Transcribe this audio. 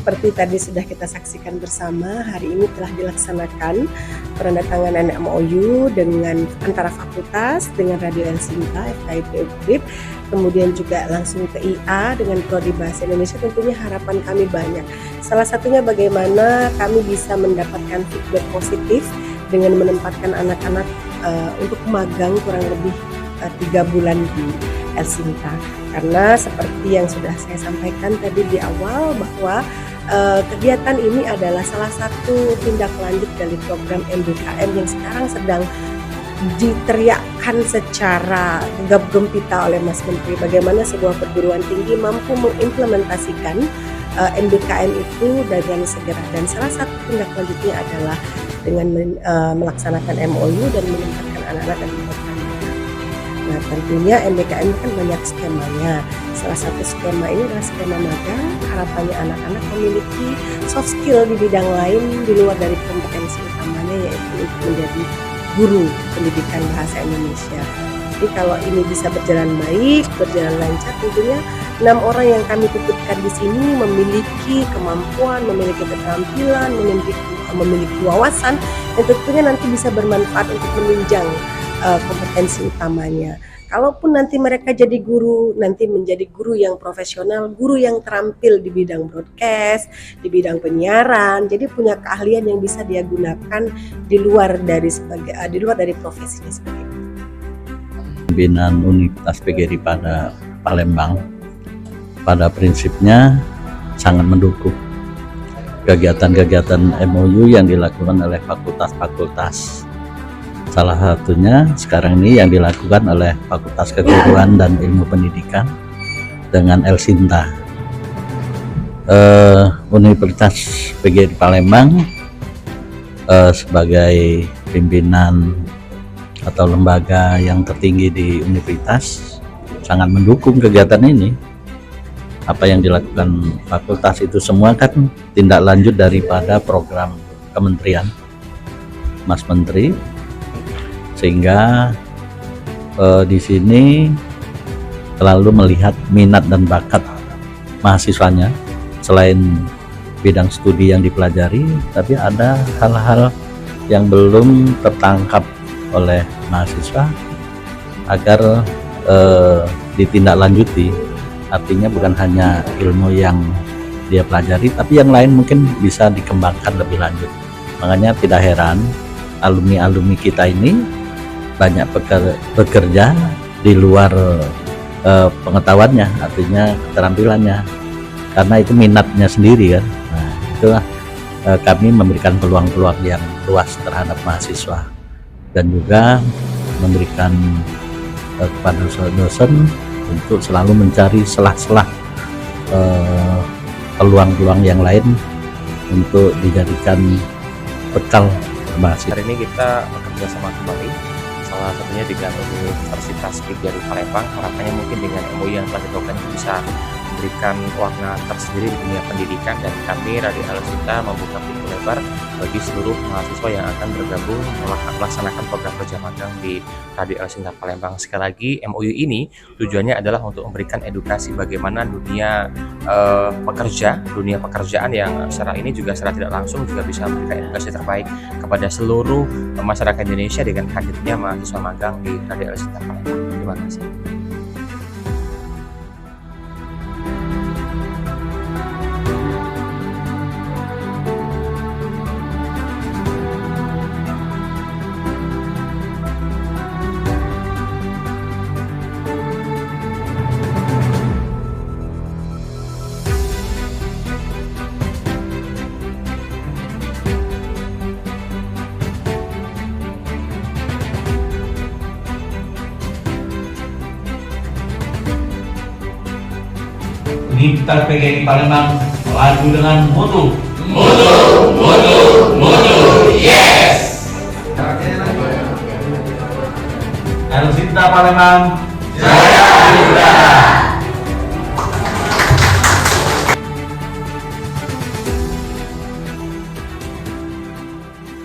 Seperti tadi sudah kita saksikan bersama, hari ini telah dilaksanakan penandatanganan MOU dengan antara fakultas dengan Radio El Sinta, FKIP UGRIP, kemudian juga langsung ke IA dengan Prodi Bahasa Indonesia. Tentunya harapan kami banyak. Salah satunya bagaimana kami bisa mendapatkan feedback positif dengan menempatkan anak-anak untuk magang kurang lebih 3 bulan di El Sinta. Karena seperti yang sudah saya sampaikan tadi di awal bahwa kegiatan ini adalah salah satu tindak lanjut dari program MBKM yang sekarang sedang diteriakkan secara gegap gempita oleh Mas Menteri, bagaimana sebuah perguruan tinggi mampu mengimplementasikan MBKM itu dengan segera, dan salah satu tindak lanjutnya adalah dengan melaksanakan MOU dan menempatkan anak-anak dan program. Nah, tentunya MBKM kan banyak skemanya. Salah satu skema ini adalah skema magang. Harapannya anak-anak memiliki soft skill di bidang lain di luar dari kompetensi utamanya, yaitu menjadi guru pendidikan bahasa Indonesia. Jadi kalau ini bisa berjalan baik, berjalan lancar, tentunya 6 orang yang kami titipkan di sini memiliki kemampuan, memiliki keterampilan, memiliki wawasan, yang tentunya nanti bisa bermanfaat untuk menunjang kompetensi utamanya. Kalaupun nanti mereka jadi guru, nanti menjadi guru yang profesional, guru yang terampil di bidang broadcast, di bidang penyiaran, jadi punya keahlian yang bisa dia gunakan di luar dari profesinya sebagai guru. Pimpinan Universitas PGRI pada Palembang pada prinsipnya sangat mendukung kegiatan-kegiatan MOU yang dilakukan oleh fakultas-fakultas. Salah satunya sekarang ini yang dilakukan oleh Fakultas Keguruan dan Ilmu Pendidikan dengan El Sinta. Universitas PGRI Palembang sebagai pimpinan atau lembaga yang tertinggi di universitas sangat mendukung kegiatan ini. Apa yang dilakukan fakultas itu semua kan tindak lanjut daripada program kementerian Mas Menteri, sehingga di sini selalu melihat minat dan bakat mahasiswanya. Selain bidang studi yang dipelajari, tapi ada hal-hal yang belum tertangkap oleh mahasiswa agar ditindaklanjuti. Artinya bukan hanya ilmu yang dia pelajari, tapi yang lain mungkin bisa dikembangkan lebih lanjut. Makanya tidak heran alumni-alumni kita ini banyak bekerja di luar pengetahuannya, artinya keterampilannya, karena itu minatnya sendiri kan. Nah, itulah kami memberikan peluang-peluang yang luas terhadap mahasiswa dan juga memberikan kepada dosen untuk selalu mencari celah-celah peluang-peluang yang lain untuk dijadikan bekal mahasiswa. Hari ini kita bekerja sama kembali, salah satunya dengan Universitas PGRI Palembang. Harapannya mungkin dengan MOU yang telah dilakukan bisa memberikan warna tersendiri di dunia pendidikan, dan kami Radio El Sinta membuka pintu lebar bagi seluruh mahasiswa yang akan bergabung melaksanakan program kerja magang di Radio El Sinta Palembang. Sekali lagi, MOU ini tujuannya adalah untuk memberikan edukasi bagaimana dunia pekerjaan yang secara ini juga secara tidak langsung juga bisa memberikan edukasi terbaik kepada seluruh masyarakat Indonesia dengan hadirnya mahasiswa magang di Radio El Sinta Palembang. Terima kasih. Universitas PGRI Palembang melaju dengan mutu. Yes! Alusinta Palembang Jaya Cinta!